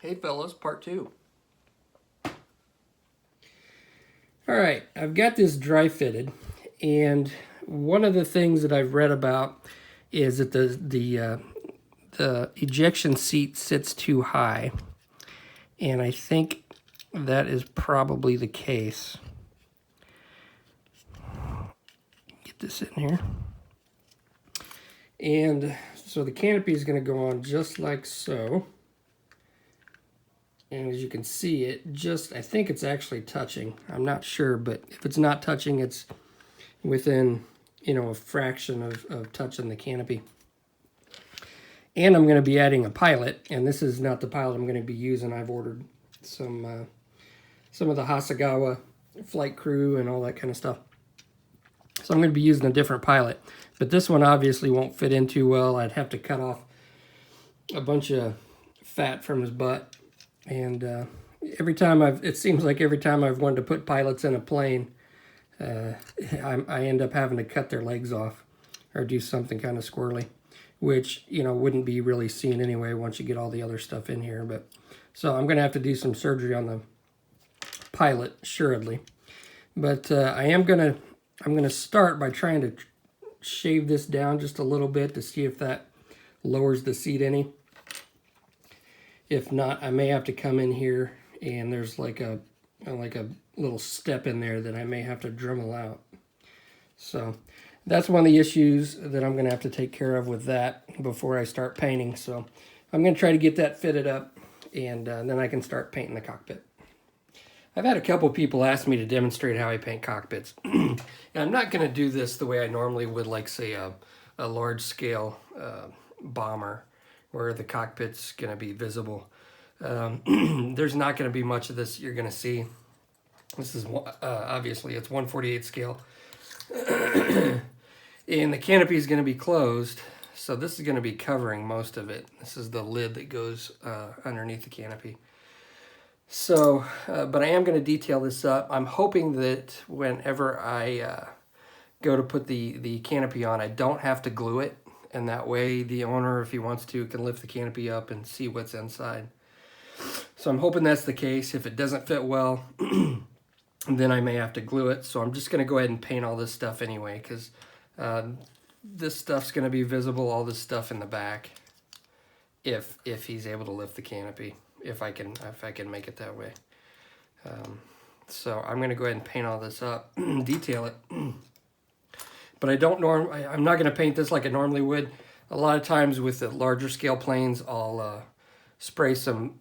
Hey fellas, part two. All right, I've got this dry fitted, and one of the things that I've read about is that the ejection seat sits too high, and I think that is probably the case. Get this in here, and so the canopy is going to go on just like so. And as you can see, I think it's actually touching. I'm not sure, but if it's not touching, it's within, a fraction of touching the canopy. And I'm going to be adding a pilot, and this is not the pilot I'm going to be using. I've ordered some of the Hasegawa flight crew and all that kind of stuff. So I'm going to be using a different pilot. But this one obviously won't fit in too well. I'd have to cut off a bunch of fat from his butt. And it seems like every time I've wanted to put pilots in a plane, I end up having to cut their legs off or do something kind of squirrely, which, wouldn't be really seen anyway once you get all the other stuff in here. But so I'm going to have to do some surgery on the pilot, assuredly. But I'm going to start by trying to shave this down just a little bit to see if that lowers the seat any. If not, I may have to come in here and there's like a little step in there that I may have to Dremel out. So that's one of the issues that I'm going to have to take care of with that before I start painting. So I'm going to try to get that fitted up, and then I can start painting the cockpit. I've had a couple people ask me to demonstrate how I paint cockpits. And I'm not going to do this the way I normally would, like, say, a large-scale bomber, where the cockpit's going to be visible. There's not going to be much of this you're going to see. This is obviously it's 1/48 scale. And the canopy is going to be closed, so this is going to be covering most of it. This is the lid that goes underneath the canopy. So, but I am going to detail this up. I'm hoping that whenever I go to put the canopy on, I don't have to glue it. And that way the owner, if he wants to, can lift the canopy up and see what's inside. So I'm hoping that's the case. If it doesn't fit well, then I may have to glue it. So I'm just going to go ahead and paint all this stuff anyway, because this stuff's going to be visible, all this stuff in the back, if he's able to lift the canopy, if I can make it that way. So I'm going to go ahead and paint all this up, detail it. But I'm not going to paint this like I normally would. A lot of times with the larger scale planes, I'll spray some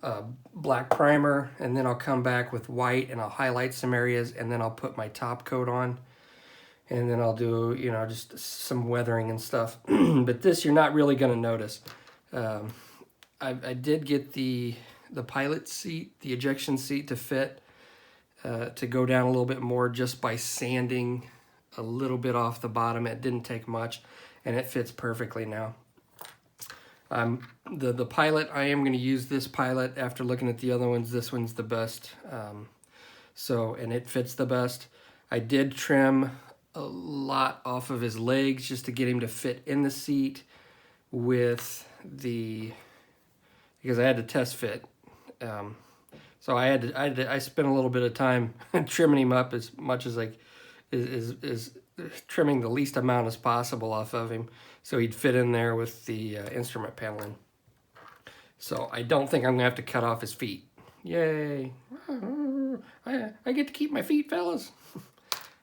black primer, and then I'll come back with white and I'll highlight some areas, and then I'll put my top coat on, and then I'll do, just some weathering and stuff. But this you're not really going to notice. I did get the pilot seat, the ejection seat, to fit, to go down a little bit more just by sanding a little bit off the bottom. It didn't take much, and it fits perfectly now. The pilot, I am going to use this pilot after looking at the other ones. This one's the best, and it fits the best. I did trim a lot off of his legs just to get him to fit in the seat because I had to test fit. So I spent a little bit of time trimming him up as much as is trimming the least amount as possible off of him, so he'd fit in there with the instrument panel in. So I don't think I'm gonna have to cut off his feet. Yay! I get to keep my feet, fellas.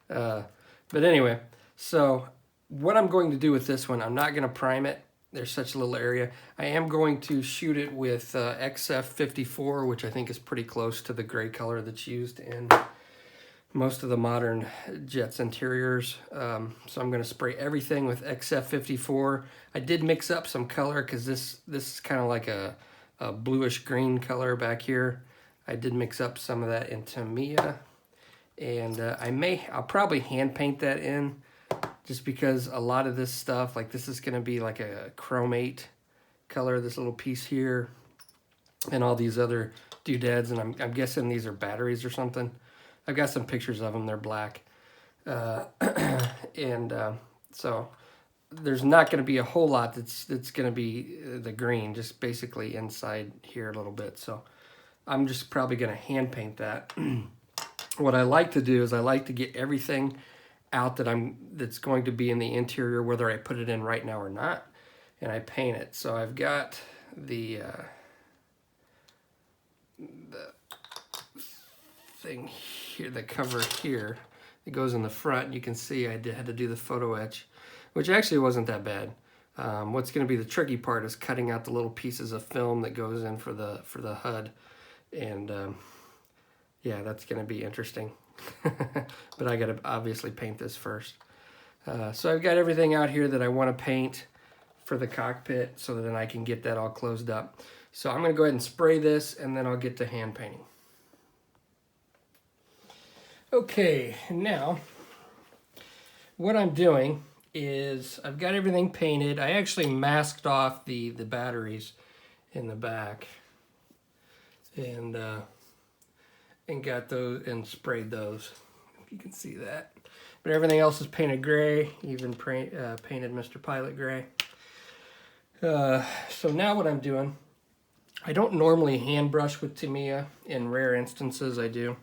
But anyway, so what I'm going to do with this one, I'm not gonna prime it. There's such a little area. I am going to shoot it with F15C, which I think is pretty close to the gray color that's used in most of the modern jets interiors. So I'm going to spray everything with F15C. I did mix up some color because this is kind of like a bluish green color back here. I did mix up some of that into Mia, and I'll probably hand paint that in, just because a lot of this stuff, like this is going to be like a chromate color, this little piece here, and all these other doodads, and I'm guessing these are batteries or something. I've got some pictures of them. They're black. So there's not going to be a whole lot that's going to be the green, just basically inside here a little bit. So I'm just probably going to hand paint that. What I like to do is I like to get everything out that's going to be in the interior, whether I put it in right now or not, and I paint it. So I've got the thing here, the cover here, it goes in the front. You can see I had to do the photo etch, which actually wasn't that bad. What's going to be the tricky part is cutting out the little pieces of film that goes in for the HUD, and yeah, that's going to be interesting. But I got to obviously paint this first. So I've got everything out here that I want to paint for the cockpit, so that then I can get that all closed up. So I'm going to go ahead and spray this, and then I'll get to hand painting. Okay, now what I'm doing is I've got everything painted. I actually masked off the batteries in the back, and got those and sprayed those, if you can see that. But everything else is painted gray, even painted Mr. Pilot gray. So now what I'm doing, I don't normally hand brush with Tamiya. In rare instances I do.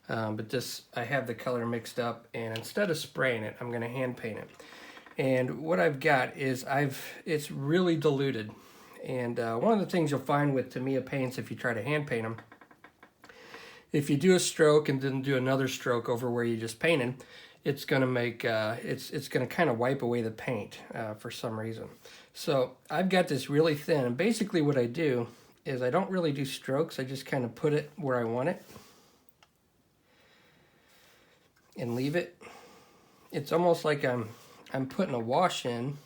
But I have the color mixed up, and instead of spraying it, I'm going to hand paint it. And what I've got is it's really diluted. And one of the things you'll find with Tamiya paints, if you try to hand paint them, if you do a stroke and then do another stroke over where you just painted, it's going to make it's going to kind of wipe away the paint for some reason. So I've got this really thin, and basically what I do is I don't really do strokes. I just kind of put it where I want it and leave it. It's almost like I'm putting a wash in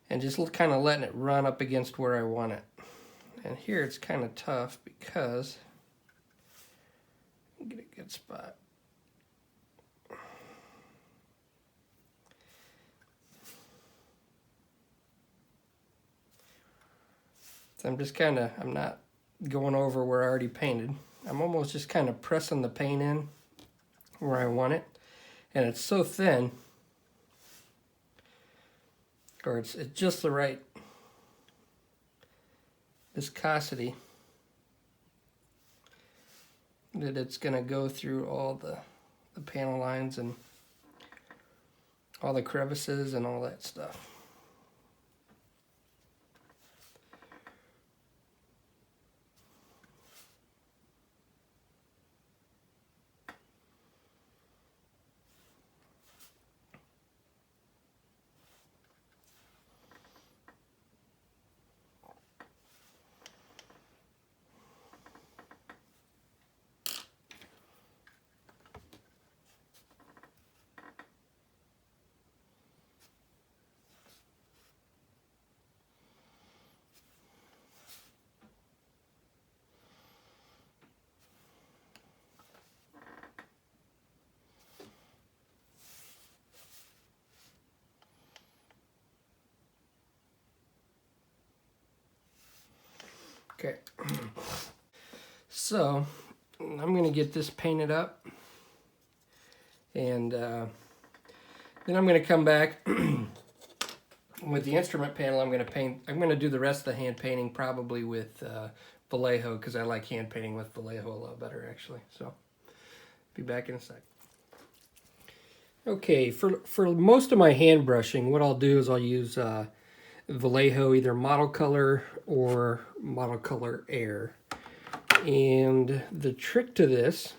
and just kind of letting it run up against where I want it. And here it's kind of tough because get a good spot. So I'm not going over where I already painted. I'm almost just kind of pressing the paint in where I want it. And it's so thin, or it's just the right viscosity that it's going to go through all the panel lines and all the crevices and all that stuff. Okay, so I'm going to get this painted up, and then I'm going to come back with the instrument panel. I'm going to do the rest of the hand painting probably with Vallejo, because I like hand painting with Vallejo a lot better actually. So be back in a sec. Okay, for most of my hand brushing, what I'll do is I'll use Vallejo, either Model Color or Model Color Air. And the trick to this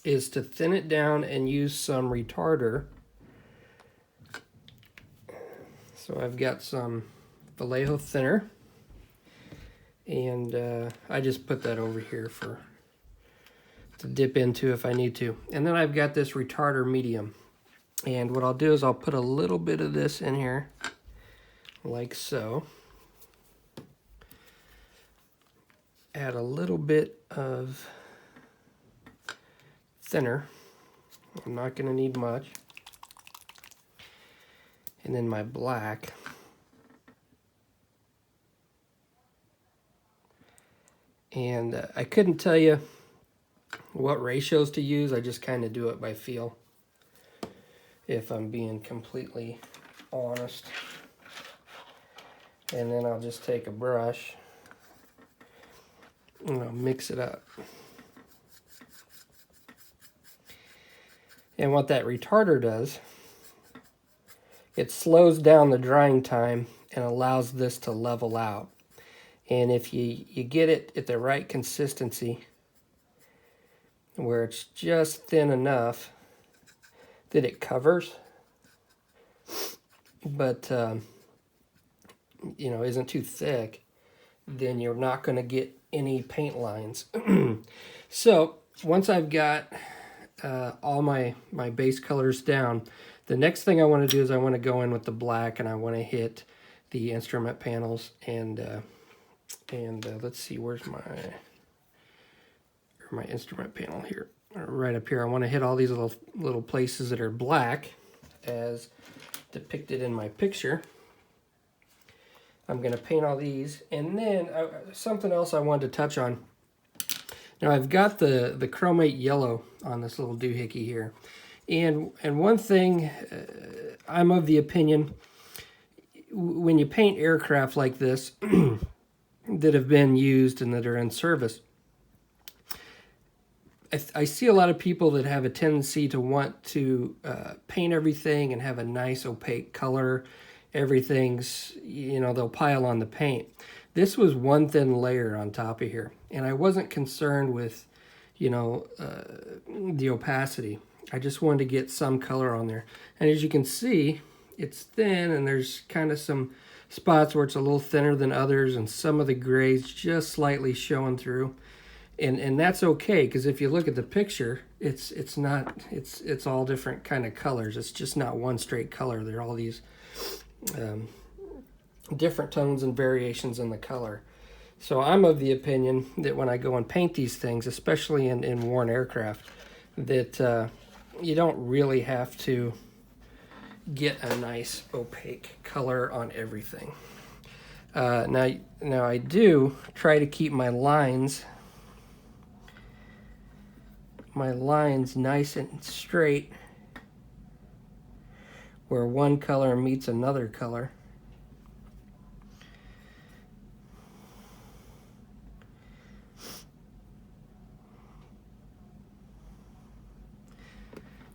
is to thin it down and use some retarder. So I've got some Vallejo thinner, and I just put that over here to dip into if I need to. And then I've got this retarder medium. And what I'll do is I'll put a little bit of this in here, like so. Add a little bit of thinner. I'm not going to need much. And then my black. And I couldn't tell you what ratios to use. I just kind of do it by feel, if I'm being completely honest. And then I'll just take a brush and I'll mix it up. And what that retarder does, it slows down the drying time and allows this to level out. And if you get it at the right consistency, where it's just thin enough that it covers, but you know, isn't too thick, then you're not going to get any paint lines. So once I've got all my base colors down, the next thing I want to do is I want to go in with the black, and I want to hit the instrument panels, and let's see, where's my instrument panel here? Right up here. I want to hit all these little places that are black as depicted in my picture. I'm going to paint all these, and then something else I wanted to touch on. Now I've got the chromate yellow on this little doohickey here, and one thing, I'm of the opinion, when you paint aircraft like this that have been used and that are in service, I see a lot of people that have a tendency to want to paint everything and have a nice opaque color. Everything's, you know, they'll pile on the paint. This was one thin layer on top of here, and I wasn't concerned with, you know, the opacity. I just wanted to get some color on there. And as you can see, it's thin, and there's kind of some spots where it's a little thinner than others, and some of the grays just slightly showing through. And that's okay, because if you look at the picture, it's all different kind of colors. It's just not one straight color. There are all these different tones and variations in the color. So I'm of the opinion that when I go and paint these things, especially in worn aircraft, that you don't really have to get a nice opaque color on everything. Now I do try to keep my lines nice and straight, where one color meets another color.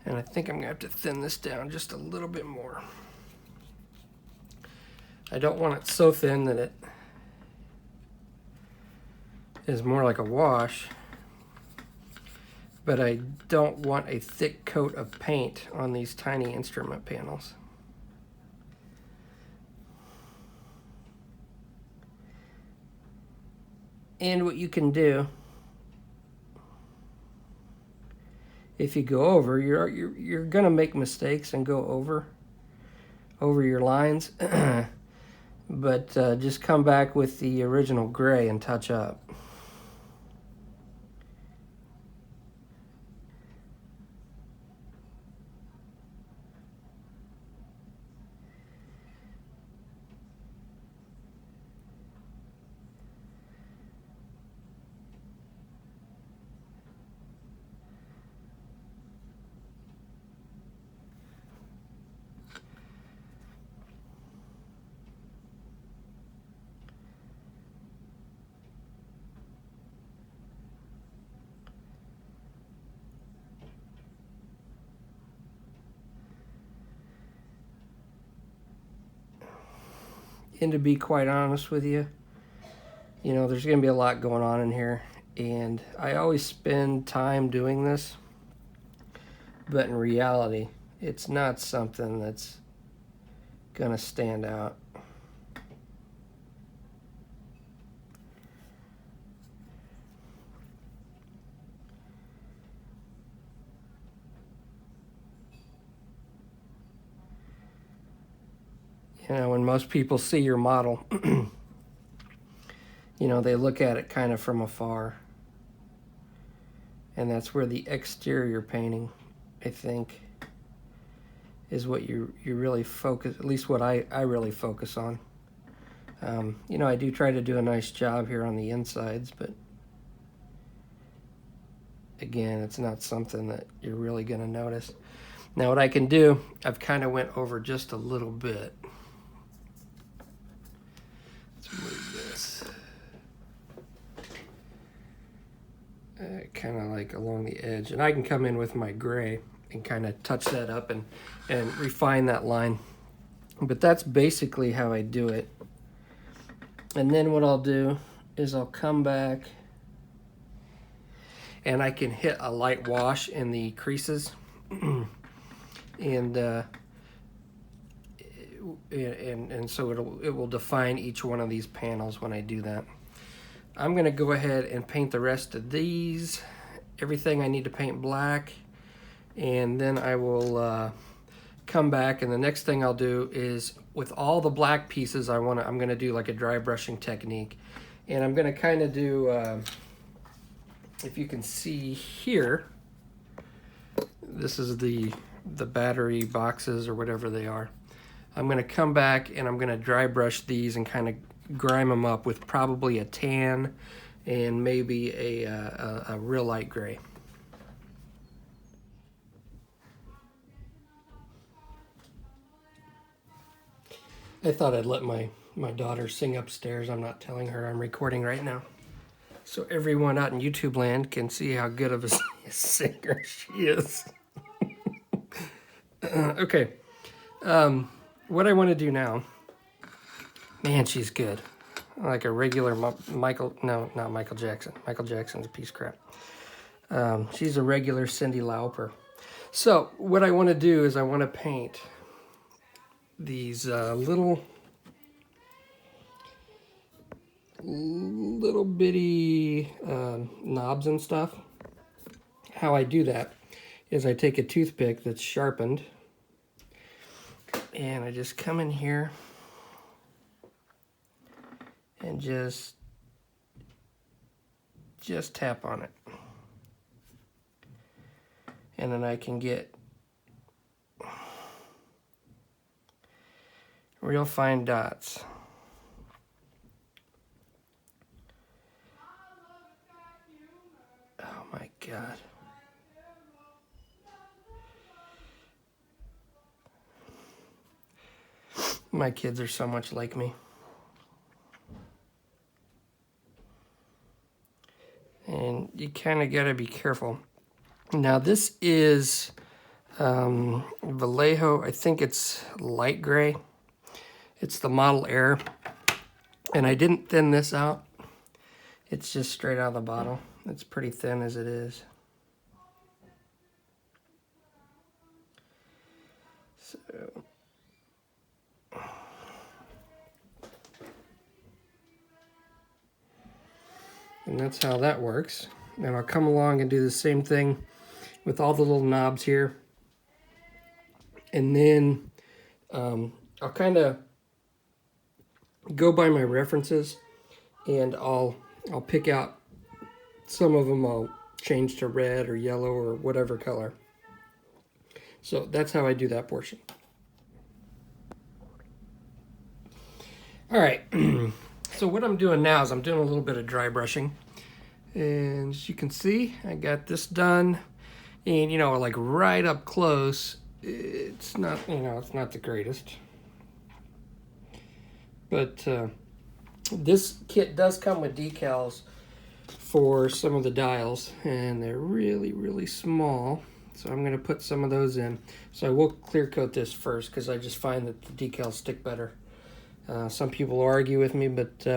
And I think I'm going to have to thin this down just a little bit more. I don't want it so thin that it is more like a wash, but I don't want a thick coat of paint on these tiny instrument panels. And what you can do, if you go over, you're gonna make mistakes and go over your lines, but just come back with the original gray and touch up. And to be quite honest with you, you know, there's going to be a lot going on in here, and I always spend time doing this, but in reality, it's not something that's going to stand out. You know, when most people see your model, you know, they look at it kind of from afar. And that's where the exterior painting, I think, is what you really focus, at least what I really focus on. You know, I do try to do a nice job here on the insides, but again, it's not something that you're really going to notice. Now, what I can do, I've kind of went over just a little bit. Let's move this. kind of like along the edge. And I can come in with my gray and kind of touch that up and refine that line. But that's basically how I do it. And then what I'll do is I'll come back and I can hit a light wash in the creases. and so it will define each one of these panels when I do that. I'm going to go ahead and paint the rest of these, everything I need to paint black, and then I will come back, and the next thing I'll do is with all the black pieces I'm going to do like a dry brushing technique, and I'm going to kind of do if you can see here, this is the battery boxes or whatever they are. I'm going to come back and I'm going to dry brush these and kind of grime them up with probably a tan and maybe a real light gray. I thought I'd let my daughter sing upstairs. I'm not telling her I'm recording right now, so everyone out in YouTube land can see how good of a singer she is. Okay, what I want to do now, man, she's good. Like a regular Michael, no, not Michael Jackson. Michael Jackson's a piece of crap. She's a regular Cyndi Lauper. So what I want to do is I want to paint these little bitty knobs and stuff. How I do that is I take a toothpick that's sharpened and I just come in here and just tap on it, and then I can get real fine dots. Oh my God. My kids are so much like me. And you kind of got to be careful. Now this is Vallejo. I think it's light gray. It's the Model Air. And I didn't thin this out. It's just straight out of the bottle. It's pretty thin as it is. So... and that's how that works. And I'll come along and do the same thing with all the little knobs here. And then I'll kind of go by my references, and I'll pick out some of them. I'll change to red or yellow or whatever color. So that's how I do that portion. All right. So what I'm doing now is I'm doing a little bit of dry brushing. And as you can see, I got this done. And, you know, like right up close, it's not, you know, it's not the greatest. But this kit does come with decals for some of the dials. And they're really, really small. So I'm going to put some of those in. So I will clear coat this first because I just find that the decals stick better. Some people argue with me, but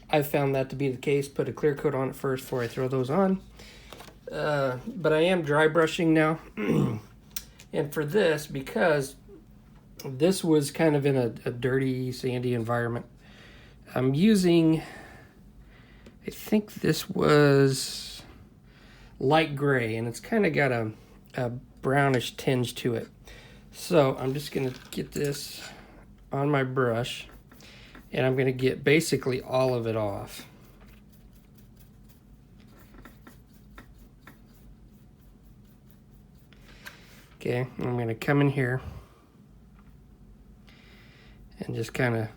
I've found that to be the case. Put a clear coat on it first before I throw those on. But I am dry brushing now. And for this, because this was kind of in a dirty, sandy environment, I'm using, I think this was light gray, and it's kind of got a brownish tinge to it. So I'm just going to get this on my brush, and I'm going to get basically all of it off. Okay, I'm going to come in here and just kind of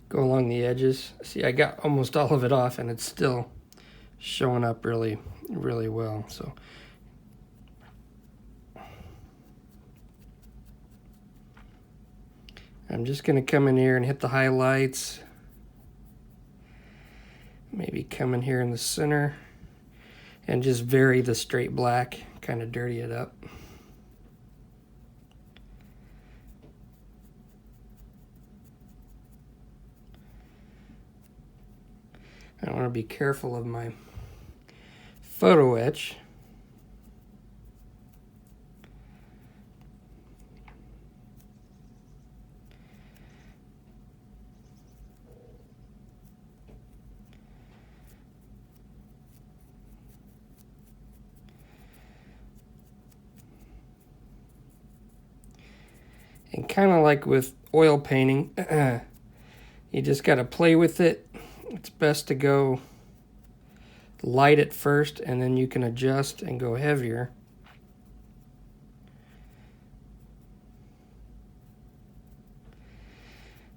go along the edges. See, I got almost all of it off, and it's still showing up really, really well. So I'm just going to come in here and hit the highlights. Maybe come in here in the center. and just vary the straight black, kind of dirty it up. I want to be careful of my photo etch. And kind of like with oil painting, you just got to play with it. It's best to go light at first, and then you can adjust and go heavier.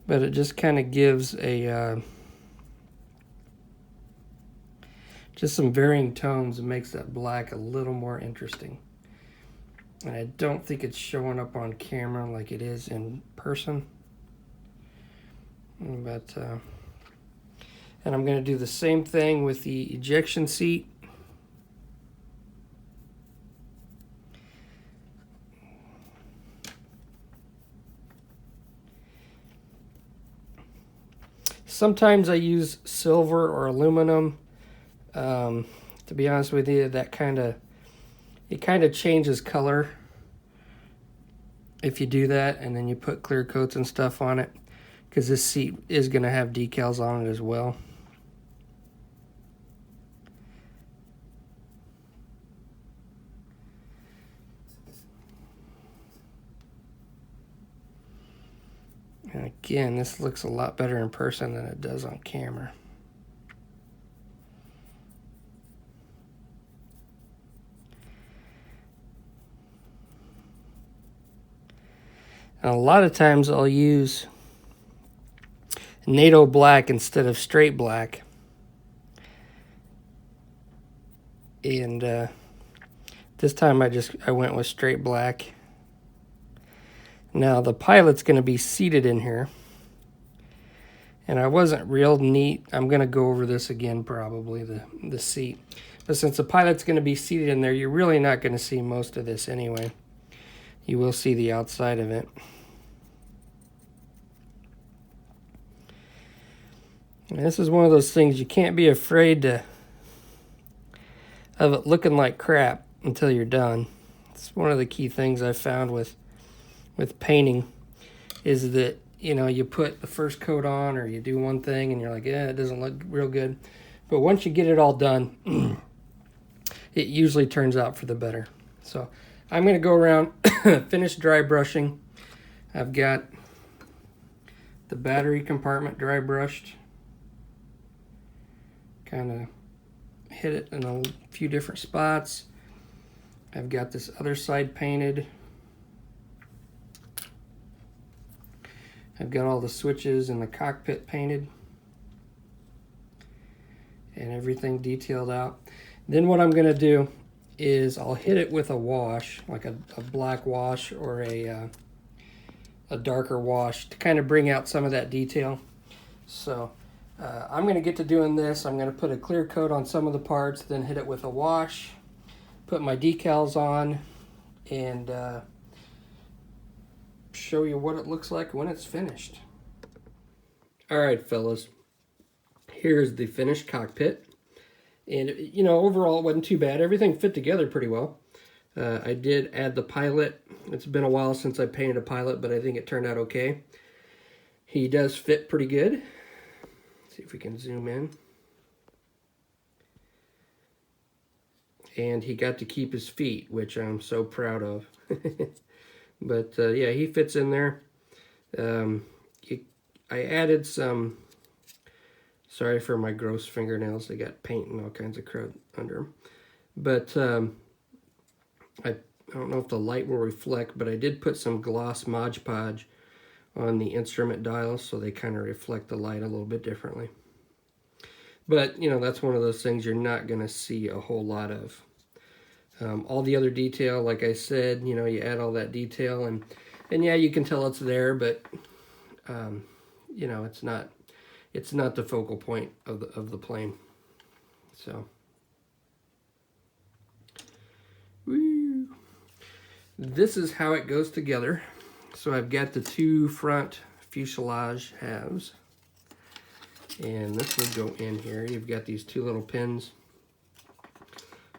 But it just kind of gives a just some varying tones and makes that black a little more interesting. And I don't think it's showing up on camera like it is in person. But, and I'm going to do the same thing with the ejection seat. Sometimes I use silver or aluminum. To be honest with you, that it kind of changes color if you do that, and then you put clear coats and stuff on it, because this seat is going to have decals on it as well. And again, this looks a lot better in person than it does on camera. And a lot of times I'll use NATO black instead of straight black. And this time I went with straight black. Now the pilot's going to be seated in here. And I wasn't real neat. I'm going to go over this again probably, the seat. But since the pilot's going to be seated in there, you're really not going to see most of this anyway. You will see the outside of it. And this is one of those things you can't be afraid of it looking like crap until you're done. It's one of the key things I found with painting, is that, you know, you put the first coat on or you do one thing and you're like, yeah, it doesn't look real good. But once you get it all done, it usually turns out for the better. So I'm going to go around, finish dry brushing. I've got the battery compartment dry brushed. Kind of hit it in a few different spots. I've got this other side painted. I've got all the switches and the cockpit painted and everything detailed out. Then what I'm going to do is I'll hit it with a wash, like a black wash or a darker wash, to kind of bring out some of that detail. So I'm going to get to doing this. I'm going to put a clear coat on some of the parts, then hit it with a wash, put my decals on, and show you what it looks like when it's finished. Alright fellas, here's the finished cockpit. And you know, overall it wasn't too bad. Everything fit together pretty well. I did add the pilot. It's been a while since I painted a pilot, but I think it turned out okay. He does fit pretty good. Let's see if we can zoom in. And he got to keep his feet, which I'm so proud of. But yeah, he fits in there. I added some, sorry for my gross fingernails, they got paint and all kinds of crud under them. But I don't know if the light will reflect, but I did put some gloss Mod Podge on the instrument dials, so they kind of reflect the light a little bit differently. But, you know, that's one of those things you're not going to see a whole lot of. All the other detail, like I said, you know, you add all that detail, and yeah, you can tell it's there, but you know, it's not the focal point of the plane. So this is how it goes together. So I've got the two front fuselage halves, and this will go in here. You've got these two little pins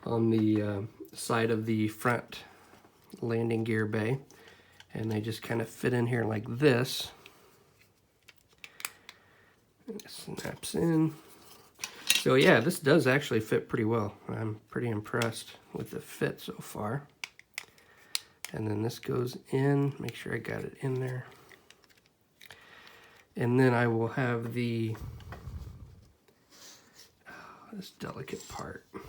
on the side of the front landing gear bay, and they just kind of fit in here like this. And it snaps in. So yeah, this does actually fit pretty well. I'm pretty impressed with the fit so far. And then this goes in, make sure I got it in there. And then I will have the, this delicate part. Let's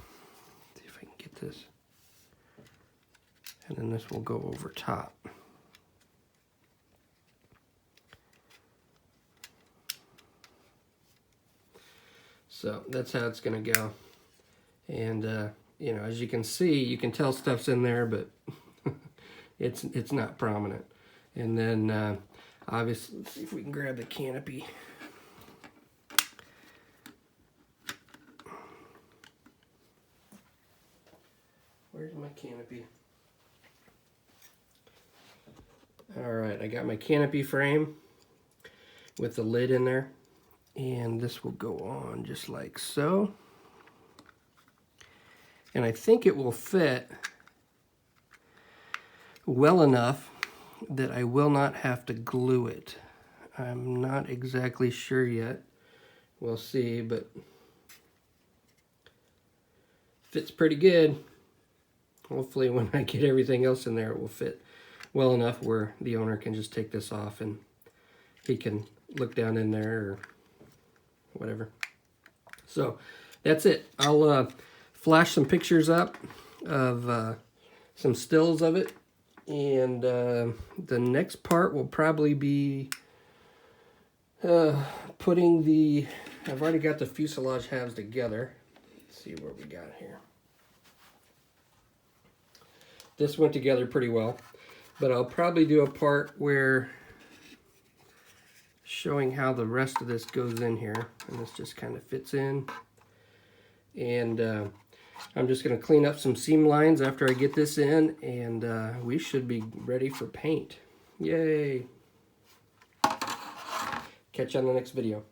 see if I can get this. And then this will go over top. So that's how it's gonna go. And you know, as you can see, you can tell stuff's in there, but it's not prominent. And then obviously, let's see if we can grab the canopy. Where's my canopy? All right, I got my canopy frame with the lid in there, and this will go on just like so. And I think it will fit well enough that I will not have to glue it. I'm not exactly sure yet. We'll see, but fits pretty good. Hopefully when I get everything else in there, it will fit well enough where the owner can just take this off and he can look down in there or whatever. So that's it. I'll flash some pictures up of some stills of it. And the next part will probably be putting the, I've already got the fuselage halves together. Let's see what we got here. This went together pretty well, but I'll probably do a part where showing how the rest of this goes in here, and this just kind of fits in. And I'm just going to clean up some seam lines after I get this in, and we should be ready for paint. Yay! Catch you on the next video.